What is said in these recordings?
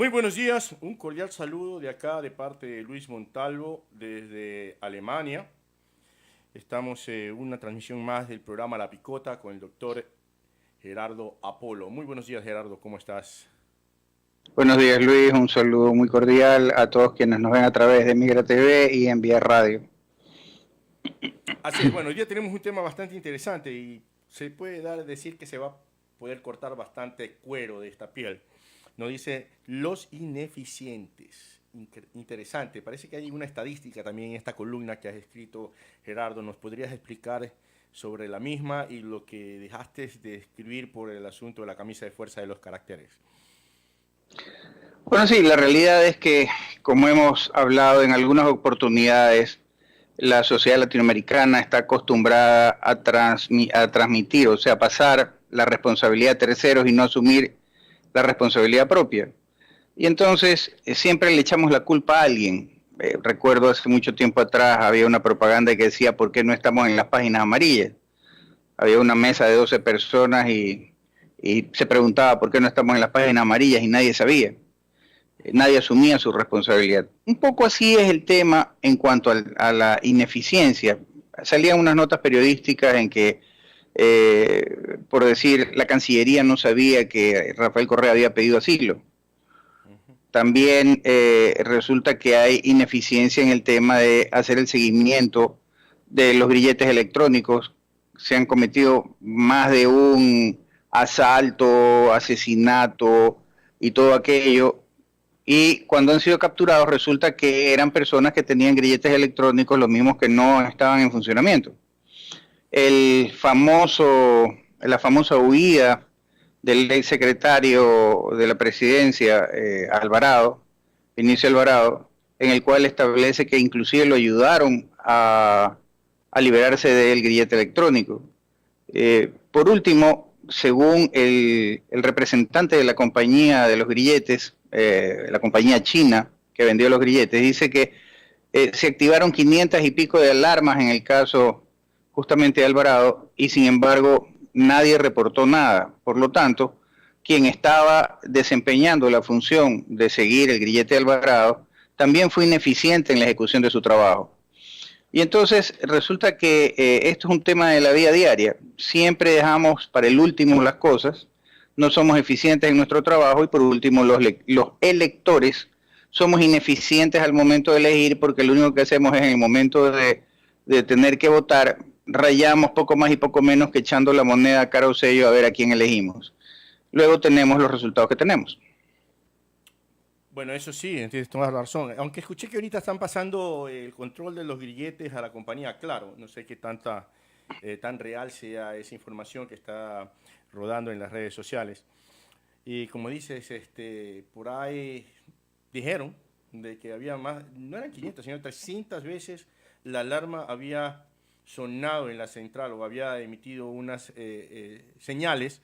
Muy buenos días, un cordial saludo de acá de parte de Luis Montalvo desde Alemania. Estamos en una transmisión más del programa La Picota con el doctor Gerardo Apolo. Muy buenos días, Gerardo, ¿cómo estás? Buenos días, Luis. Un saludo muy cordial a todos quienes nos ven a través de Migra TV y Envía Radio. Así es, bueno, hoy día tenemos un tema bastante interesante y se puede decir que se va a poder cortar bastante cuero de esta piel. Nos dice los ineficientes. Interesante, parece que hay una estadística también en esta columna que has escrito, Gerardo. ¿Nos podrías explicar sobre la misma y lo que dejaste de escribir por el asunto de la camisa de fuerza de los caracteres? Bueno, sí, la realidad es que, como hemos hablado en algunas oportunidades, la sociedad latinoamericana está acostumbrada a transmitir, o sea, pasar la responsabilidad a terceros y no asumir la responsabilidad propia. Y entonces siempre le echamos la culpa a alguien. Recuerdo hace mucho tiempo atrás había una propaganda que decía ¿por qué no estamos en las páginas amarillas? Había una mesa de 12 personas y se preguntaba por qué no estamos en las páginas amarillas y nadie sabía. Nadie asumía su responsabilidad. Un poco así es el tema en cuanto a la ineficiencia. Salían unas notas periodísticas en que, por decir, la Cancillería no sabía que Rafael Correa había pedido asilo. También resulta que hay ineficiencia en el tema de hacer el seguimiento de los grilletes electrónicos. Se han cometido más de un asalto, asesinato y todo aquello. Y cuando han sido capturados resulta que eran personas que tenían grilletes electrónicos, los mismos que no estaban en funcionamiento. La famosa huida del ex secretario de la presidencia, Alvarado, Vinicio Alvarado, en el cual establece que inclusive lo ayudaron a liberarse del grillete electrónico. Por último, según el representante de la compañía de los grilletes, la compañía china que vendió los grilletes, dice que se activaron 500 y pico de alarmas en el caso justamente de Alvarado y sin embargo nadie reportó nada. Por lo tanto, quien estaba desempeñando la función de seguir el grillete de Alvarado también fue ineficiente en la ejecución de su trabajo. Y entonces resulta que esto es un tema de la vida diaria. Siempre dejamos para el último las cosas, no somos eficientes en nuestro trabajo y por último los electores somos ineficientes al momento de elegir porque lo único que hacemos es en el momento de tener que votar, rayamos poco más y poco menos que echando la moneda cara o sello a ver a quién elegimos. Luego tenemos los resultados que tenemos. Bueno, eso sí, tienes toda la razón. Aunque escuché que ahorita están pasando el control de los grilletes a la compañía Claro. No sé qué tan real sea esa información que está rodando en las redes sociales. Y como dices, por ahí dijeron de que había más, no eran 500, sino 300 veces la alarma había sonado en la central o había emitido unas señales,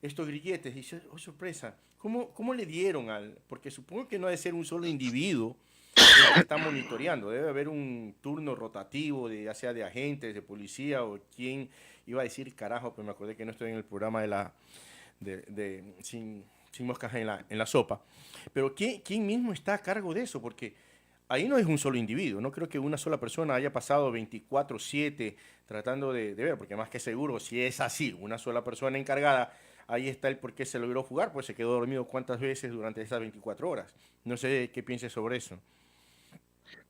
estos grilletes. Y dice, oh sorpresa, ¿cómo le dieron al...? Porque supongo que no ha de ser un solo individuo el que está monitoreando, debe haber un turno rotativo, ya sea de agentes, de policía o quién iba a decir carajo, pero me acordé que no estoy en el programa sin moscas en la sopa. Pero ¿quién mismo está a cargo de eso? Porque ahí no es un solo individuo. No creo que una sola persona haya pasado 24/7 tratando de ver, porque más que seguro, si es así, una sola persona encargada, ahí está el por qué se logró jugar, pues se quedó dormido cuántas veces durante esas 24 horas. No sé qué pienses sobre eso.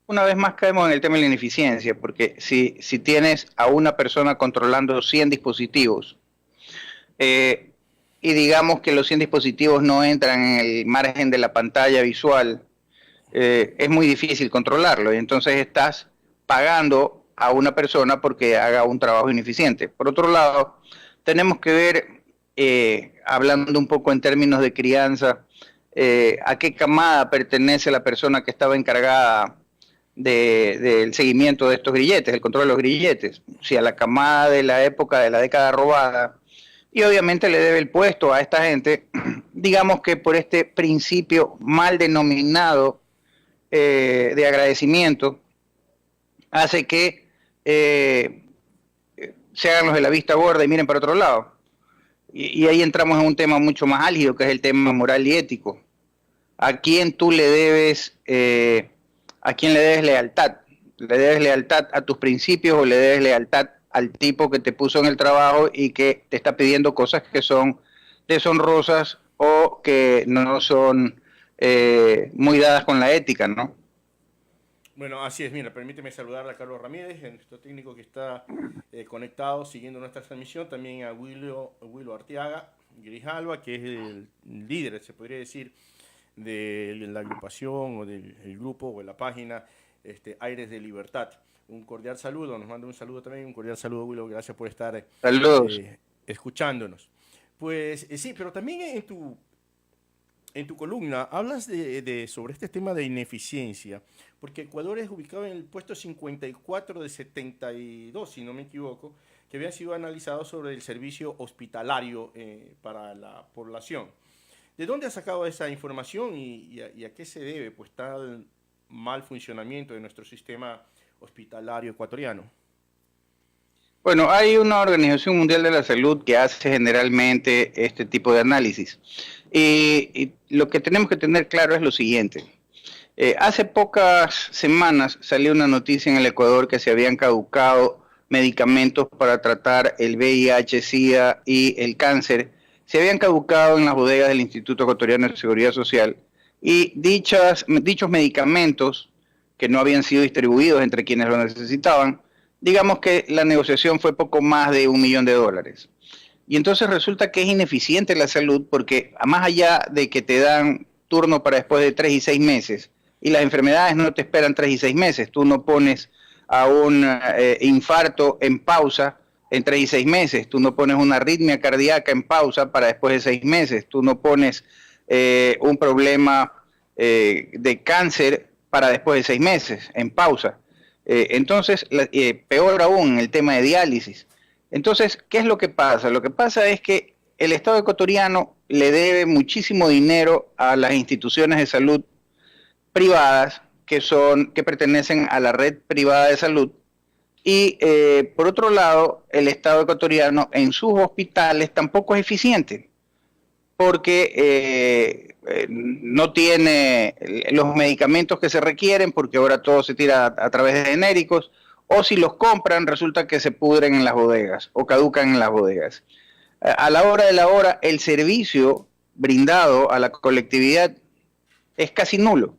Una vez más caemos en el tema de la ineficiencia, porque si tienes a una persona controlando 100 dispositivos, eh, y digamos que los 100 dispositivos no entran en el margen de la pantalla visual, es muy difícil controlarlo y entonces estás pagando a una persona porque haga un trabajo ineficiente. Por otro lado, tenemos que ver, hablando un poco en términos de crianza, a qué camada pertenece la persona que estaba encargada del seguimiento de estos grilletes, el control de los grilletes, si a la camada de la época de la década robada, y obviamente le debe el puesto a esta gente, digamos que por este principio mal denominado de agradecimiento, hace que se hagan los de la vista gorda y miren para otro lado. Y ahí entramos en un tema mucho más álgido, que es el tema moral y ético. a quién tú le debes, a quién le debes lealtad. ¿Le debes lealtad a tus principios o le debes lealtad al tipo que te puso en el trabajo y que te está pidiendo cosas que son deshonrosas o que no son muy dadas con la ética, ¿no? Bueno, así es. Mira, permíteme saludar a Carlos Ramírez, nuestro técnico que está conectado, siguiendo nuestra transmisión. También a Willo Arteaga Grijalva, que es el líder, se podría decir, de la agrupación o del grupo o de la página Aires de Libertad. Un cordial saludo, nos manda un saludo también, un cordial saludo, Willo, gracias por estar Saludos. escuchándonos. Pues sí, pero también en tu columna hablas sobre este tema de ineficiencia, porque Ecuador es ubicado en el puesto 54 de 72, si no me equivoco, que habían sido analizados sobre el servicio hospitalario para la población. ¿De dónde has sacado esa información y a qué se debe pues tal mal funcionamiento de nuestro sistema hospitalario ecuatoriano? Bueno, hay una Organización Mundial de la Salud que hace generalmente este tipo de análisis. Y lo que tenemos que tener claro es lo siguiente. Hace pocas semanas salió una noticia en el Ecuador que se habían caducado medicamentos para tratar el VIH, SIDA y el cáncer. Se habían caducado en las bodegas del Instituto Ecuatoriano de Seguridad Social y dichos medicamentos que no habían sido distribuidos entre quienes lo necesitaban, digamos que la negociación fue poco más de $1 millón. Y entonces resulta que es ineficiente la salud porque más allá de que te dan turno para después de 3 y 6 meses, y las enfermedades no te esperan 3 y 6 meses, tú no pones a un infarto en pausa en 3 y 6 meses, tú no pones una arritmia cardíaca en pausa para después de 6 meses, tú no pones un problema de cáncer para después de 6 meses en pausa. Entonces, peor aún, el tema de diálisis. Entonces, ¿qué es lo que pasa? Lo que pasa es que el Estado ecuatoriano le debe muchísimo dinero a las instituciones de salud privadas que pertenecen a la red privada de salud y por otro lado el Estado ecuatoriano en sus hospitales tampoco es eficiente porque no tiene los medicamentos que se requieren porque ahora todo se tira a través de genéricos o si los compran resulta que se pudren en las bodegas o caducan en las bodegas. A la hora de la hora el servicio brindado a la colectividad es casi nulo.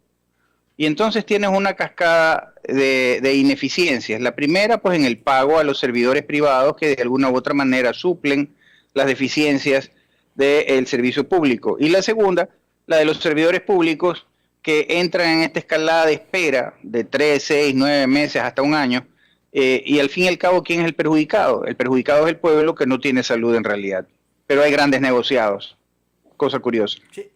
Y entonces tienes una cascada de ineficiencias. La primera, pues en el pago a los servidores privados que de alguna u otra manera suplen las deficiencias del servicio público. Y la segunda, la de los servidores públicos que entran en esta escalada de espera de 3, 6, 9 meses hasta un año. Y al fin y al cabo, ¿quién es el perjudicado? El perjudicado es el pueblo que no tiene salud en realidad. Pero hay grandes negociados. Cosa curiosa. Sí,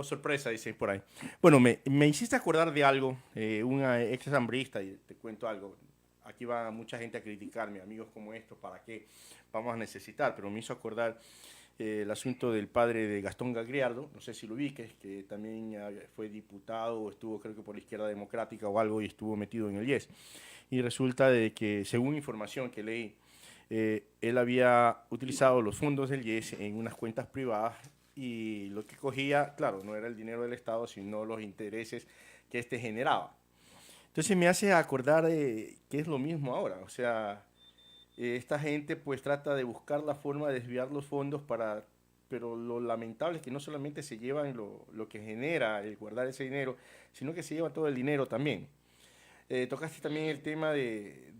sorpresa, dicen por ahí. Bueno, me hiciste acordar de algo, una ex asambleísta, y te cuento algo. Aquí va mucha gente a criticarme, amigos como estos, ¿para qué vamos a necesitar? Pero me hizo acordar el asunto del padre de Gastón Gagliardo, no sé si lo ubiques, que también fue diputado, estuvo creo que por la Izquierda Democrática o algo, y estuvo metido en el IES. Y resulta de que, según información que leí, él había utilizado los fondos del IES en unas cuentas privadas y lo que cogía, claro, no era el dinero del Estado, sino los intereses que éste generaba. Entonces me hace acordar que es lo mismo ahora, o sea, esta gente pues trata de buscar la forma de desviar los fondos pero lo lamentable es que no solamente se llevan lo que genera el guardar ese dinero, sino que se llevan todo el dinero también. Tocaste también el tema de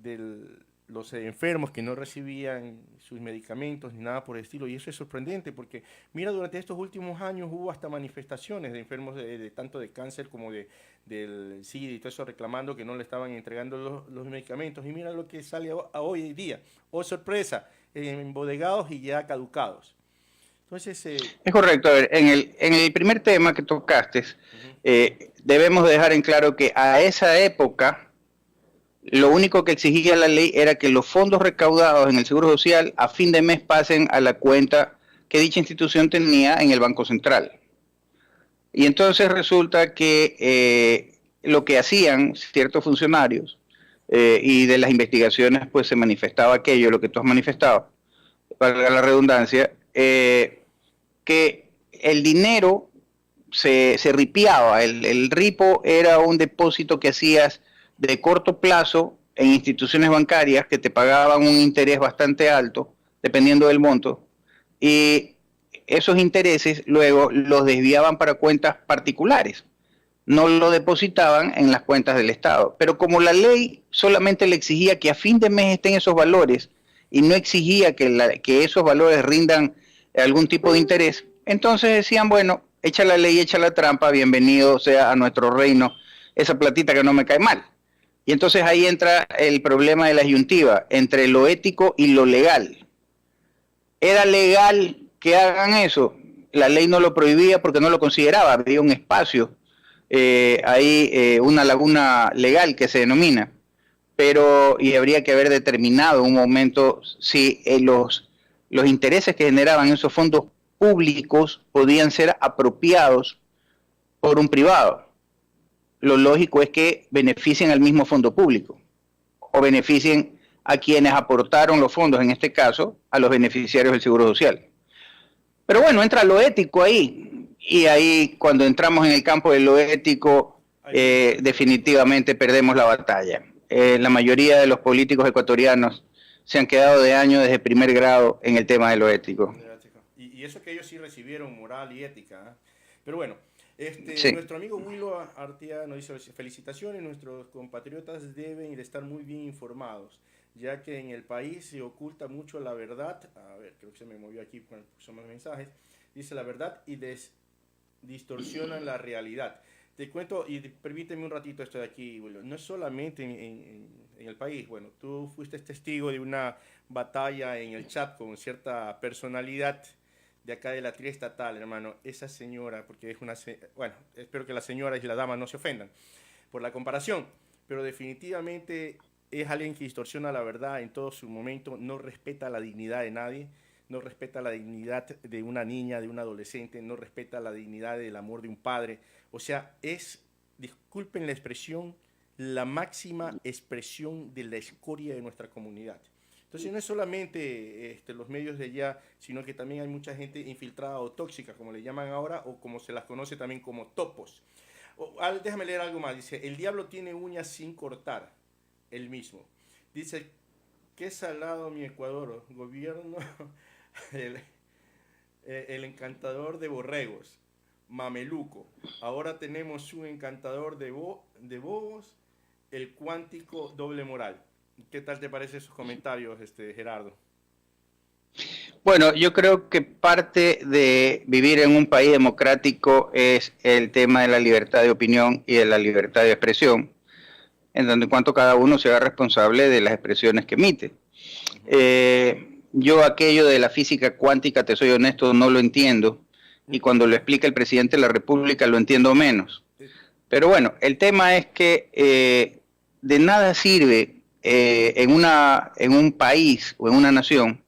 los enfermos que no recibían sus medicamentos ni nada por el estilo, y eso es sorprendente porque, mira, durante estos últimos años hubo hasta manifestaciones de enfermos tanto de cáncer como del SIDA y todo eso reclamando que no le estaban entregando los medicamentos, y mira lo que sale a hoy día, oh sorpresa, embodegados y ya caducados. Entonces, es correcto. A ver, en el primer tema que tocaste, debemos dejar en claro que a esa época lo único que exigía la ley era que los fondos recaudados en el Seguro Social a fin de mes pasen a la cuenta que dicha institución tenía en el Banco Central. Y entonces resulta que lo que hacían ciertos funcionarios y de las investigaciones pues se manifestaba aquello, lo que tú has manifestado, valga la redundancia, que el dinero se ripiaba. El ripo era un depósito que hacías de corto plazo en instituciones bancarias que te pagaban un interés bastante alto, dependiendo del monto, y esos intereses luego los desviaban para cuentas particulares, no lo depositaban en las cuentas del Estado. Pero como la ley solamente le exigía que a fin de mes estén esos valores y no exigía que esos valores rindan algún tipo de interés, entonces decían, bueno, echa la ley, echa la trampa, bienvenido sea a nuestro reino esa platita que no me cae mal. Y entonces ahí entra el problema de la disyuntiva entre lo ético y lo legal. ¿Era legal que hagan eso? La ley no lo prohibía porque no lo consideraba, había un espacio, una laguna legal que se denomina, y habría que haber determinado en un momento si los intereses que generaban esos fondos públicos podían ser apropiados por un privado. Lo lógico es que beneficien al mismo fondo público o beneficien a quienes aportaron los fondos, en este caso, a los beneficiarios del Seguro Social. Pero bueno, entra lo ético ahí, y ahí cuando entramos en el campo de lo ético, definitivamente perdemos la batalla. La mayoría de los políticos ecuatorianos se han quedado de año desde primer grado en el tema de lo ético. Y eso que ellos sí recibieron moral y ética, ¿eh? Pero bueno, Sí. nuestro amigo Willow Artia nos dice felicitaciones, nuestros compatriotas deben de estar muy bien informados, ya que en el país se oculta mucho la verdad. A ver, creo que se me movió aquí cuando puso más mensajes. Dice la verdad y distorsionan la realidad. Te cuento, y permíteme un ratito esto de aquí, Willow. No es solamente en el país. Bueno, tú fuiste testigo de una batalla en el chat con cierta personalidad de acá de la tría estatal, hermano. Esa señora, porque es una... Bueno, espero que la señora y la dama no se ofendan por la comparación, pero definitivamente es alguien que distorsiona la verdad en todo su momento, no respeta la dignidad de nadie, no respeta la dignidad de una niña, de un adolescente, no respeta la dignidad del amor de un padre. O sea, es, disculpen la expresión, la máxima expresión de la escoria de nuestra comunidad. Entonces no es solamente los medios de allá, sino que también hay mucha gente infiltrada o tóxica, como le llaman ahora, o como se las conoce también como topos. Déjame leer algo más. Dice, el diablo tiene uñas sin cortar, él mismo. Dice, qué salado mi Ecuador, gobierno, el, el encantador de borregos, mameluco. Ahora tenemos un encantador de bobos, el cuántico doble moral. ¿Qué tal te parece esos comentarios, Gerardo? Bueno, yo creo que parte de vivir en un país democrático es el tema de la libertad de opinión y de la libertad de expresión, en donde en cuanto cada uno sea responsable de las expresiones que emite. Yo aquello de la física cuántica, te soy honesto, no lo entiendo, y cuando lo explica el presidente de la República lo entiendo menos. Pero bueno, el tema es que de nada sirve en un país o en una nación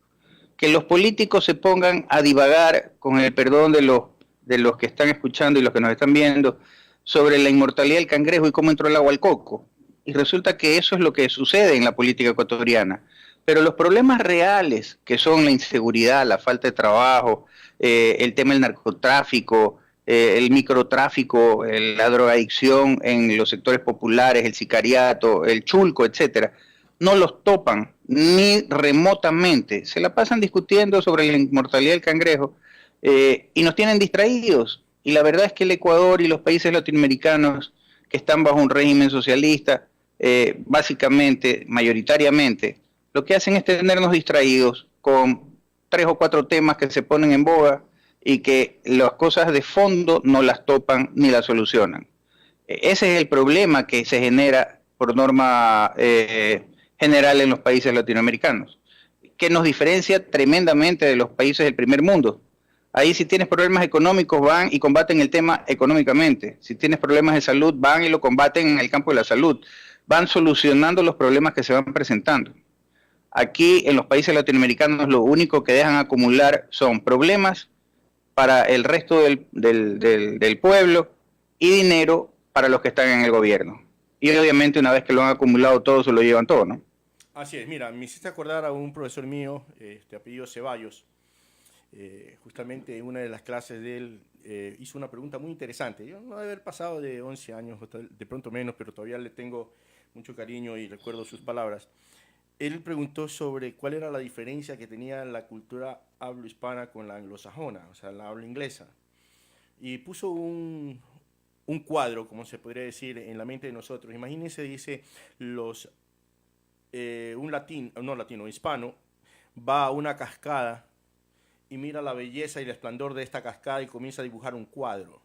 que los políticos se pongan a divagar, con el perdón de los que están escuchando y los que nos están viendo, sobre la inmortalidad del cangrejo y cómo entró el agua al coco. Y resulta que eso es lo que sucede en la política ecuatoriana. Pero los problemas reales, que son la inseguridad, la falta de trabajo, el tema del narcotráfico, el microtráfico, la drogadicción en los sectores populares, el sicariato, el chulco, etcétera, no los topan ni remotamente. Se la pasan discutiendo sobre la inmortalidad del cangrejo y nos tienen distraídos. Y la verdad es que el Ecuador y los países latinoamericanos que están bajo un régimen socialista, básicamente, mayoritariamente, lo que hacen es tenernos distraídos con 3 o 4 temas que se ponen en boga y que las cosas de fondo no las topan ni las solucionan. Ese es el problema que se genera por norma general en los países latinoamericanos, que nos diferencia tremendamente de los países del primer mundo. Ahí si tienes problemas económicos van y combaten el tema económicamente. Si tienes problemas de salud van y lo combaten en el campo de la salud. Van solucionando los problemas que se van presentando. Aquí en los países latinoamericanos lo único que dejan acumular son problemas para el resto del pueblo y dinero para los que están en el gobierno. Y obviamente una vez que lo han acumulado todo, se lo llevan todo, ¿no? Así es, mira, me hiciste acordar a un profesor mío, apellido Ceballos. Justamente en una de las clases de él hizo una pregunta muy interesante. Yo no debe haber pasado de 11 años, o de pronto menos, pero todavía le tengo mucho cariño y recuerdo sus palabras. Él preguntó sobre cuál era la diferencia que tenía la cultura hablo-hispana con la anglosajona, o sea, la habla inglesa. Y puso un cuadro, como se podría decir, en la mente de nosotros. Imagínense, dice, un hispano, va a una cascada y mira la belleza y el esplendor de esta cascada y comienza a dibujar un cuadro.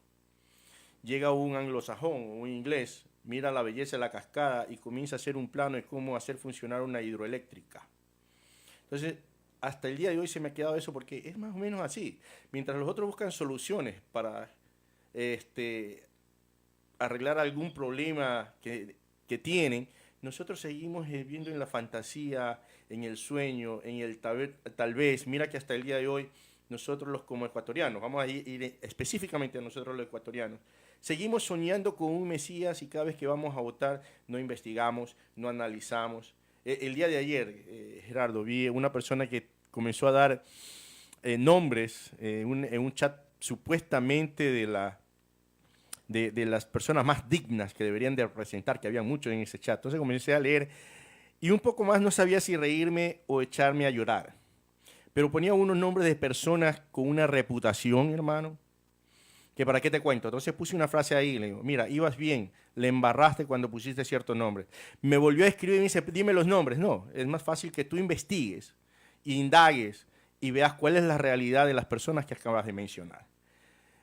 Llega un anglosajón, un inglés, mira la belleza de la cascada y comienza a hacer un plano de cómo hacer funcionar una hidroeléctrica. Entonces, hasta el día de hoy se me ha quedado eso porque es más o menos así. Mientras los otros buscan soluciones para arreglar algún problema que tienen, nosotros seguimos viviendo en la fantasía, en el sueño, en el tal vez. Mira que hasta el día de hoy, nosotros como ecuatorianos, vamos a ir específicamente a nosotros los ecuatorianos, seguimos soñando con un Mesías y cada vez que vamos a votar no investigamos, no analizamos. El día de ayer, Gerardo, vi una persona que comenzó a dar nombres en un chat supuestamente de las personas más dignas que deberían de representar, que había muchos en ese chat. Entonces comencé a leer y un poco más no sabía si reírme o echarme a llorar. Pero ponía unos nombres de personas con una reputación, hermano, que para qué te cuento. Entonces puse una frase ahí, le digo, mira, ibas bien, le embarraste cuando pusiste ciertos nombres. Me volvió a escribir y me dice, dime los nombres. No, es más fácil que tú investigues, indagues y veas cuál es la realidad de las personas que acabas de mencionar.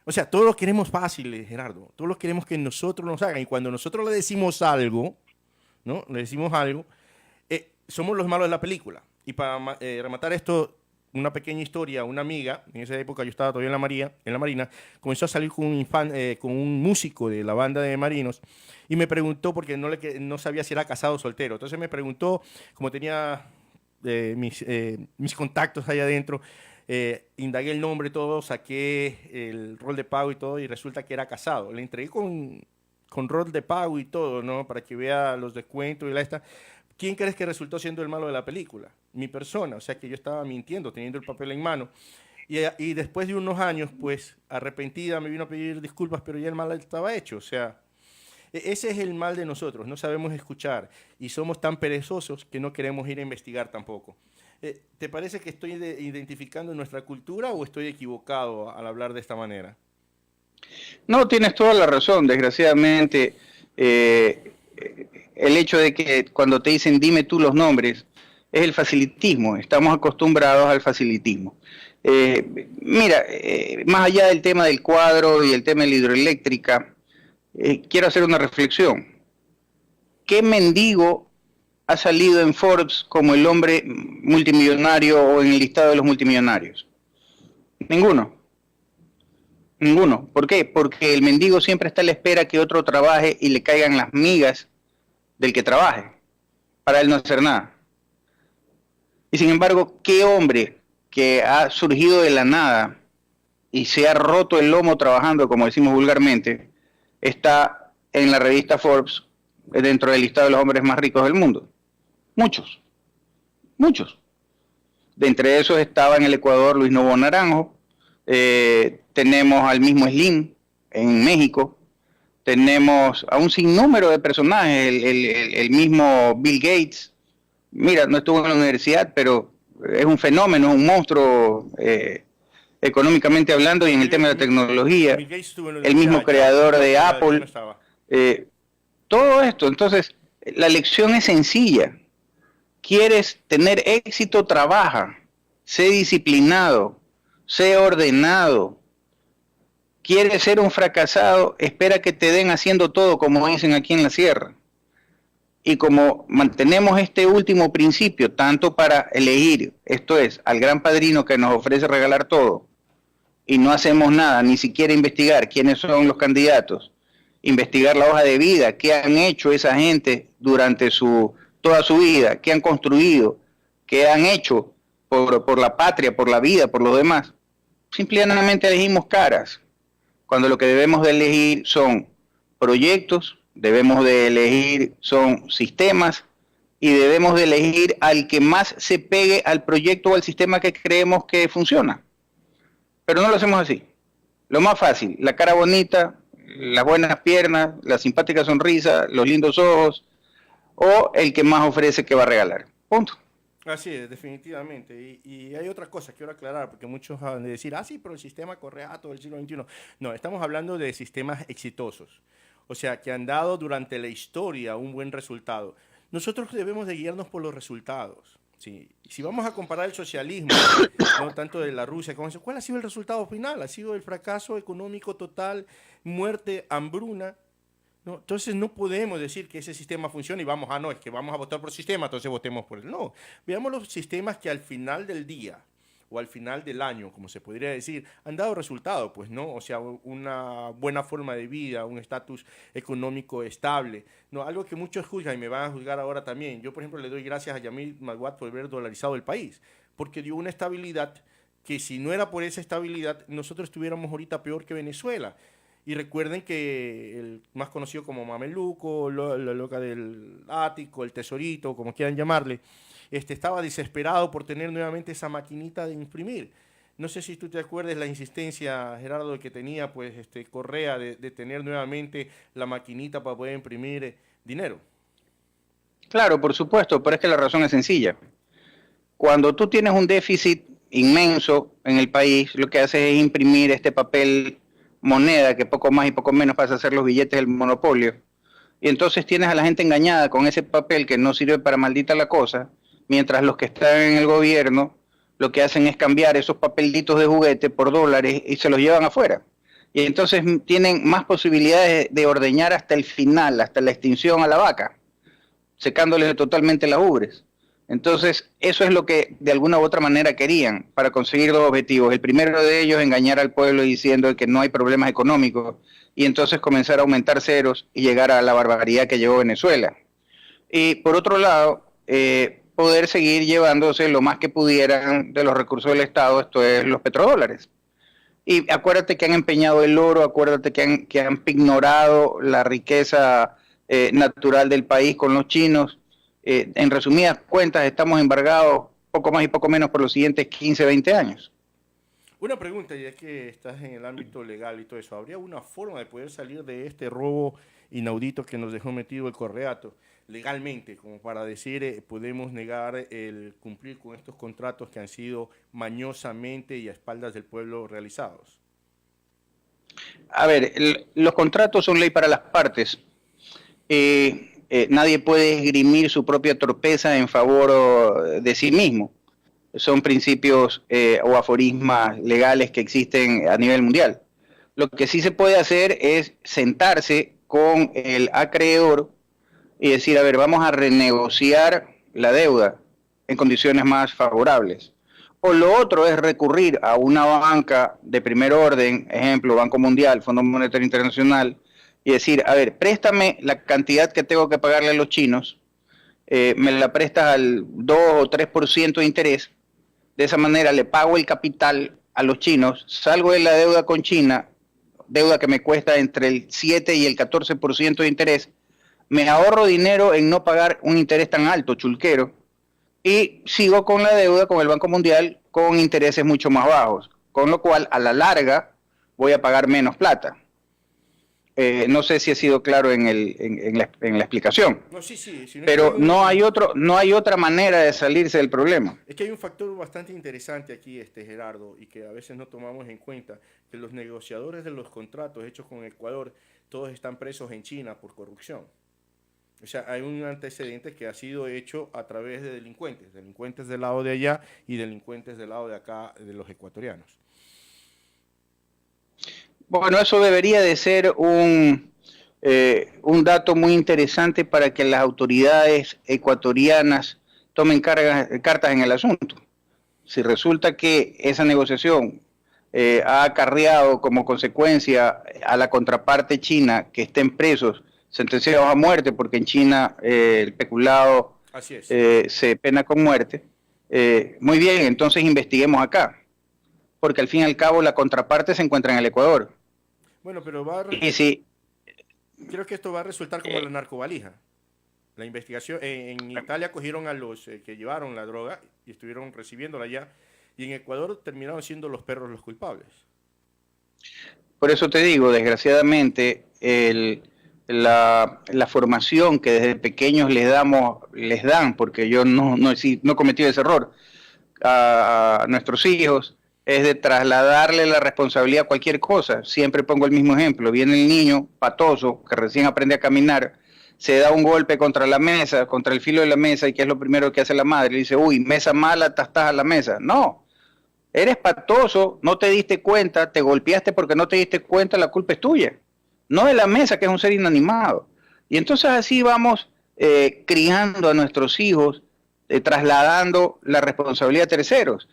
O sea, todos lo queremos fácil, Gerardo. Todos lo queremos que nosotros nos hagan. Y cuando nosotros le decimos algo, ¿no? Le decimos algo, somos los malos de la película. Y para rematar esto, una pequeña historia, una amiga, en esa época yo estaba todavía en la Marina, comenzó a salir con un músico de la banda de marinos y me preguntó, porque no sabía si era casado o soltero. Entonces me preguntó, como tenía mis contactos allá adentro, indagué el nombre, todo, saqué el rol de pago y todo, y resulta que era casado. Le entregué con rol de pago y todo, ¿no? Para que vea los descuentos y la esta. ¿Quién crees que resultó siendo el malo de la película? Mi persona, o sea que yo estaba mintiendo, teniendo el papel en mano. Y después de unos años, pues, arrepentida, me vino a pedir disculpas, pero ya el mal estaba hecho. O sea, ese es el mal de nosotros, no sabemos escuchar y somos tan perezosos que no queremos ir a investigar tampoco. ¿Te parece que estoy identificando nuestra cultura o estoy equivocado al hablar de esta manera? No, tienes toda la razón. Desgraciadamente, el hecho de que cuando te dicen dime tú los nombres es el facilitismo. Estamos acostumbrados al facilitismo. Mira, más allá del tema del cuadro y el tema de la hidroeléctrica, quiero hacer una reflexión. ¿Qué mendigo ha salido en Forbes como el hombre multimillonario o en el listado de los multimillonarios? Ninguno. Ninguno. ¿Por qué? Porque el mendigo siempre está a la espera que otro trabaje y le caigan las migas del que trabaje, para él no hacer nada. Y sin embargo, ¿qué hombre que ha surgido de la nada y se ha roto el lomo trabajando, como decimos vulgarmente, está en la revista Forbes dentro del listado de los hombres más ricos del mundo? Muchos, muchos. De entre esos estaba en el Ecuador Luis Novo Naranjo, tenemos al mismo Slim en México, tenemos a un sinnúmero de personajes, el mismo Bill Gates. Mira, no estuvo en la universidad, pero es un fenómeno, un monstruo económicamente hablando y en el tema de la tecnología. El mismo creador de Apple. Todo esto. Entonces, la lección es sencilla. ¿Quieres tener éxito? Trabaja. Sé disciplinado. Sé ordenado. ¿Quieres ser un fracasado? Espera que te den haciendo todo, como dicen aquí en la sierra. Y como mantenemos este último principio, tanto para elegir, esto es, al gran padrino que nos ofrece regalar todo, y no hacemos nada, ni siquiera investigar quiénes son los candidatos, investigar la hoja de vida, qué han hecho esa gente durante toda su vida, qué han construido, qué han hecho por la patria, por la vida, por lo demás. Simplemente elegimos caras, cuando lo que debemos de elegir son proyectos, debemos de elegir son sistemas y debemos de elegir al que más se pegue al proyecto o al sistema que creemos que funciona. pero no lo hacemos así. Lo más fácil, la cara bonita, las buenas piernas, la simpática sonrisa, los lindos ojos, o el que más ofrece que va a regalar. Punto. Así es, definitivamente. Y hay otra cosa que quiero aclarar, porque muchos van a decir, sí, pero el sistema correato del siglo XXI. No, estamos hablando de sistemas exitosos, o sea, que han dado durante la historia un buen resultado. Nosotros debemos de guiarnos por los resultados. Sí. Si vamos a comparar el socialismo, no tanto de la Rusia, con eso, ¿cuál ha sido el resultado final? Ha sido el fracaso económico total, muerte, hambruna. No, entonces no podemos decir que ese sistema funciona y vamos, no, es que vamos a votar por el sistema, entonces votemos por él. No, veamos los sistemas que al final del día o al final del año, como se podría decir, han dado resultado, pues no, o sea, una buena forma de vida, un estatus económico estable, no, algo que muchos juzgan y me van a juzgar ahora también. Yo, por ejemplo, le doy gracias a Yamil Maguad por haber dolarizado el país, porque dio una estabilidad que si no era por esa estabilidad, nosotros estuviéramos ahorita peor que Venezuela. Y recuerden que el más conocido como Mameluco, la loca del ático, el tesorito, como quieran llamarle, estaba desesperado por tener nuevamente esa maquinita de imprimir. No sé si tú te acuerdas la insistencia, Gerardo, que tenía pues Correa de tener nuevamente la maquinita para poder imprimir dinero. Claro, por supuesto, pero es que la razón es sencilla. Cuando tú tienes un déficit inmenso en el país, lo que haces es imprimir este papel moneda que poco más y poco menos pasa a ser los billetes del monopolio. Y entonces tienes a la gente engañada con ese papel que no sirve para maldita la cosa, mientras los que están en el gobierno lo que hacen es cambiar esos papelitos de juguete por dólares y se los llevan afuera. Y entonces tienen más posibilidades de ordeñar hasta el final, hasta la extinción a la vaca, secándole totalmente las ubres. Entonces, eso es lo que de alguna u otra manera querían para conseguir dos objetivos. El primero de ellos, engañar al pueblo diciendo que no hay problemas económicos y entonces comenzar a aumentar ceros y llegar a la barbaridad que llegó Venezuela. Y por otro lado, poder seguir llevándose lo más que pudieran de los recursos del Estado, esto es los petrodólares. Y acuérdate que han empeñado el oro, acuérdate que han ignorado la riqueza natural del país con los chinos. En resumidas cuentas, estamos embargados poco más y poco menos por los siguientes 15, 20 años. Una pregunta, ya que estás en el ámbito legal y todo eso, ¿habría una forma de poder salir de este robo inaudito que nos dejó metido el Correato legalmente, como para decir, podemos negar el cumplir con estos contratos que han sido mañosamente y a espaldas del pueblo realizados? A ver, los contratos son ley para las partes. Nadie puede esgrimir su propia torpeza en favor de sí mismo. Son principios o aforismas legales que existen a nivel mundial. Lo que sí se puede hacer es sentarse con el acreedor y decir, a ver, vamos a renegociar la deuda en condiciones más favorables. O lo otro es recurrir a una banca de primer orden, ejemplo, Banco Mundial, Fondo Monetario Internacional, y decir, a ver, préstame la cantidad que tengo que pagarle a los chinos, me la prestas al 2 o 3% de interés, de esa manera le pago el capital a los chinos, salgo de la deuda con China, deuda que me cuesta entre el 7 y el 14% de interés, me ahorro dinero en no pagar un interés tan alto, chulquero, y sigo con la deuda con el Banco Mundial con intereses mucho más bajos, con lo cual a la larga voy a pagar menos plata. No sé si he sido claro en la explicación, No, sí, sí, si no es que pero no hay otra manera de salirse del problema. es que hay un factor bastante interesante aquí, Gerardo, y que a veces no tomamos en cuenta, que los negociadores de los contratos hechos con Ecuador, todos están presos en China por corrupción. O sea, hay un antecedente que ha sido hecho a través de delincuentes, delincuentes del lado de allá y delincuentes del lado de acá de los ecuatorianos. Bueno, eso debería de ser un dato muy interesante para que las autoridades ecuatorianas tomen cartas en el asunto. Si resulta que esa negociación ha acarreado como consecuencia a la contraparte china que estén presos, sentenciados a muerte, porque en China el peculado Así es. se pena con muerte, muy bien, entonces investiguemos acá, porque al fin y al cabo la contraparte se encuentra en el Ecuador. Bueno, pero Y si, creo que esto va a resultar como la narcovalija. La investigación, en Italia cogieron a los que llevaron la droga y estuvieron recibiéndola ya. Y en Ecuador terminaron siendo los perros los culpables. Por eso te digo, desgraciadamente, la formación que desde pequeños les dan, porque yo no he cometido ese error, a nuestros hijos, es de trasladarle la responsabilidad a cualquier cosa. Siempre pongo el mismo ejemplo. Viene el niño patoso, que recién aprende a caminar, se da un golpe contra la mesa, contra el filo de la mesa, y ¿qué es lo primero que hace la madre? Le dice, uy, mesa mala, estás a la mesa. No, eres patoso, no te diste cuenta, te golpeaste porque no te diste cuenta, la culpa es tuya, no de la mesa, que es un ser inanimado. Y entonces así vamos criando a nuestros hijos, trasladando la responsabilidad a terceros.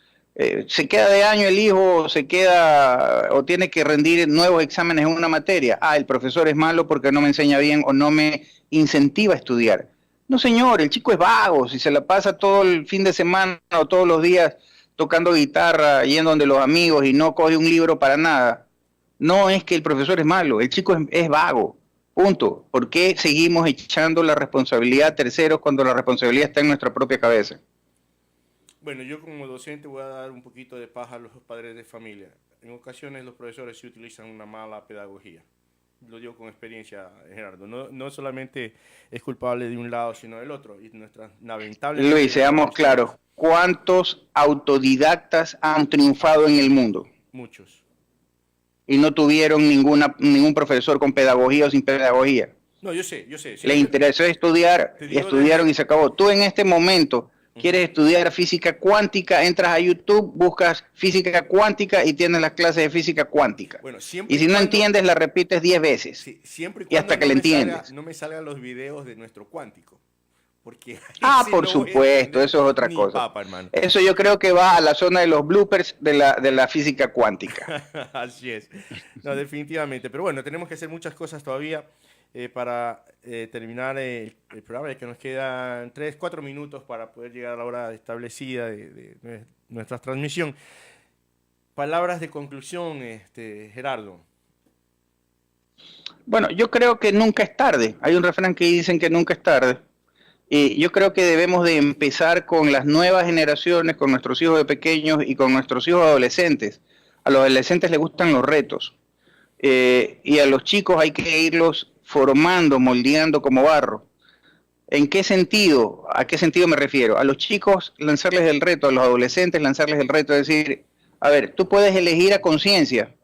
Se queda de año el hijo, se queda o tiene que rendir nuevos exámenes en una materia. Ah, el profesor es malo porque no me enseña bien o no me incentiva a estudiar. No, señor, el chico es vago, si se la pasa todo el fin de semana o todos los días tocando guitarra, yendo donde los amigos y no coge un libro para nada. No es que el profesor es malo, el chico es vago, punto. ¿Por qué seguimos echando la responsabilidad a terceros cuando la responsabilidad está en nuestra propia cabeza? Bueno, yo como docente voy a dar un poquito de paja a los padres de familia. En ocasiones los profesores sí utilizan una mala pedagogía. Lo digo con experiencia, Gerardo. No solamente es culpable de un lado, sino del otro. Y nuestra lamentable... Luis, seamos claros. ¿Cuántos autodidactas han triunfado en el mundo? Muchos. Y no tuvieron ningún profesor con pedagogía o sin pedagogía. No, yo sé. Le interesó estudiar y estudiaron y se acabó. Tú en este momento quieres estudiar física cuántica, entras a YouTube, buscas física cuántica y tienes las clases de física cuántica. Bueno, y si no entiendes, la repites 10 veces. Sí, siempre y hasta que le entiendes. No me salgan los videos de nuestro cuántico. Porque por supuesto, eso es otra cosa. Papa, eso yo creo que va a la zona de los bloopers de la física cuántica. Así es. No, definitivamente. Pero bueno, tenemos que hacer muchas cosas todavía para terminar el programa, ya que nos quedan 3-4 minutos para poder llegar a la hora establecida de nuestra transmisión. Palabras de conclusión, Gerardo. Bueno, yo creo que nunca es tarde. Hay un refrán que dicen que nunca es tarde. Y yo creo que debemos de empezar con las nuevas generaciones, con nuestros hijos de pequeños y con nuestros hijos adolescentes. A los adolescentes les gustan los retos. Y a los chicos hay que irlos formando, moldeando como barro. ¿En qué sentido? ¿A qué sentido me refiero? A los chicos lanzarles el reto, a los adolescentes lanzarles el reto, de decir, a ver, tú puedes elegir a conciencia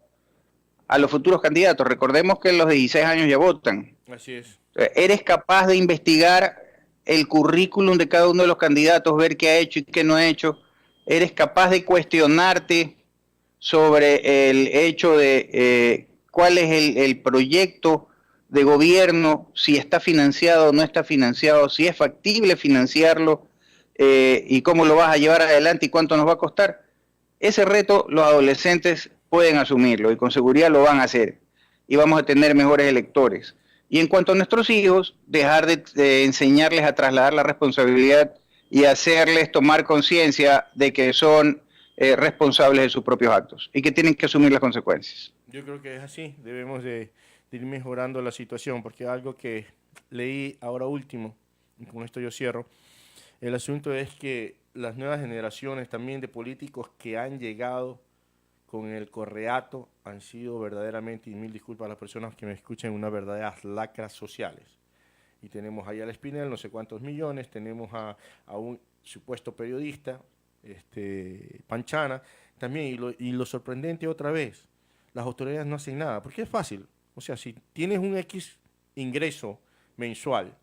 a los futuros candidatos. Recordemos que los de 16 años ya votan. Así es. Eres capaz de investigar el currículum de cada uno de los candidatos, ver qué ha hecho y qué no ha hecho. Eres capaz de cuestionarte sobre el hecho de cuál es el proyecto de gobierno, si está financiado o no está financiado, si es factible financiarlo y cómo lo vas a llevar adelante y cuánto nos va a costar. Ese reto los adolescentes pueden asumirlo y con seguridad lo van a hacer y vamos a tener mejores electores. Y en cuanto a nuestros hijos, dejar de enseñarles a trasladar la responsabilidad y hacerles tomar conciencia de que son responsables de sus propios actos y que tienen que asumir las consecuencias. Yo creo que es así, debemos de ir mejorando la situación, porque algo que leí ahora último, y con esto yo cierro, el asunto es que las nuevas generaciones también de políticos que han llegado con el correato han sido verdaderamente, y mil disculpas a las personas que me escuchen, unas verdaderas lacras sociales. Y tenemos ahí al Espinel, no sé cuántos millones, tenemos a un supuesto periodista, Panchana, también, y lo sorprendente otra vez, las autoridades no hacen nada, porque es fácil. O sea, si tienes un X ingreso mensual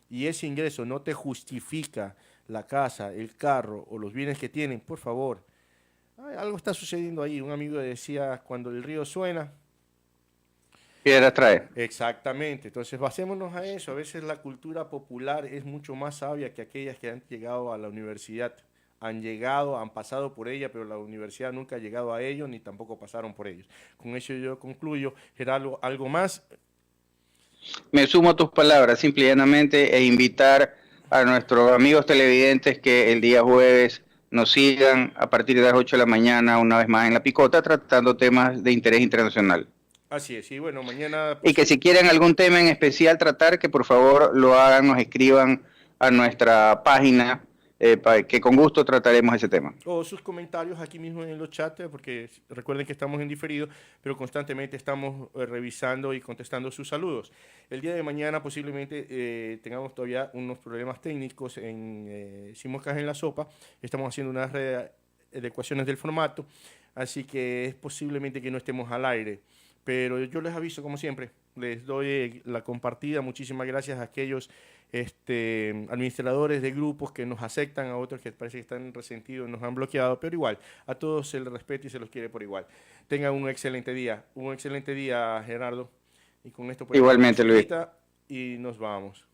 y ese ingreso no te justifica la casa, el carro o los bienes que tienen, por favor, algo está sucediendo ahí. Un amigo decía, cuando el río suena, piedras trae. Exactamente. Entonces, basémonos a eso. A veces la cultura popular es mucho más sabia que aquellas que han llegado a la universidad. Han llegado, han pasado por ella, pero la universidad nunca ha llegado a ellos, ni tampoco pasaron por ellos. Con eso yo concluyo. Gerardo, ¿algo más? Me sumo a tus palabras, simple y llanamente, e invitar a nuestros amigos televidentes que el día jueves nos sigan a partir de las 8 de la mañana, una vez más en La Picota, tratando temas de interés internacional. Así es, y bueno, mañana... Y que si quieren algún tema en especial tratar, que por favor lo hagan, nos escriban a nuestra página que con gusto trataremos ese tema. O sus comentarios aquí mismo en los chats, porque recuerden que estamos en diferido, pero constantemente estamos revisando y contestando sus saludos. El día de mañana posiblemente tengamos todavía unos problemas técnicos en Sin Moscas en la Sopa. Estamos haciendo unas adecuaciones del formato, así que es posiblemente que no estemos al aire. Pero yo les aviso, como siempre, les doy la compartida. Muchísimas gracias a aquellos administradores de grupos que nos aceptan, a otros que parece que están resentidos, nos han bloqueado, pero igual, a todos se les respeta y se los quiere por igual. Tengan un excelente día, Gerardo. Y con esto pues Igualmente, Luis. y nos vamos.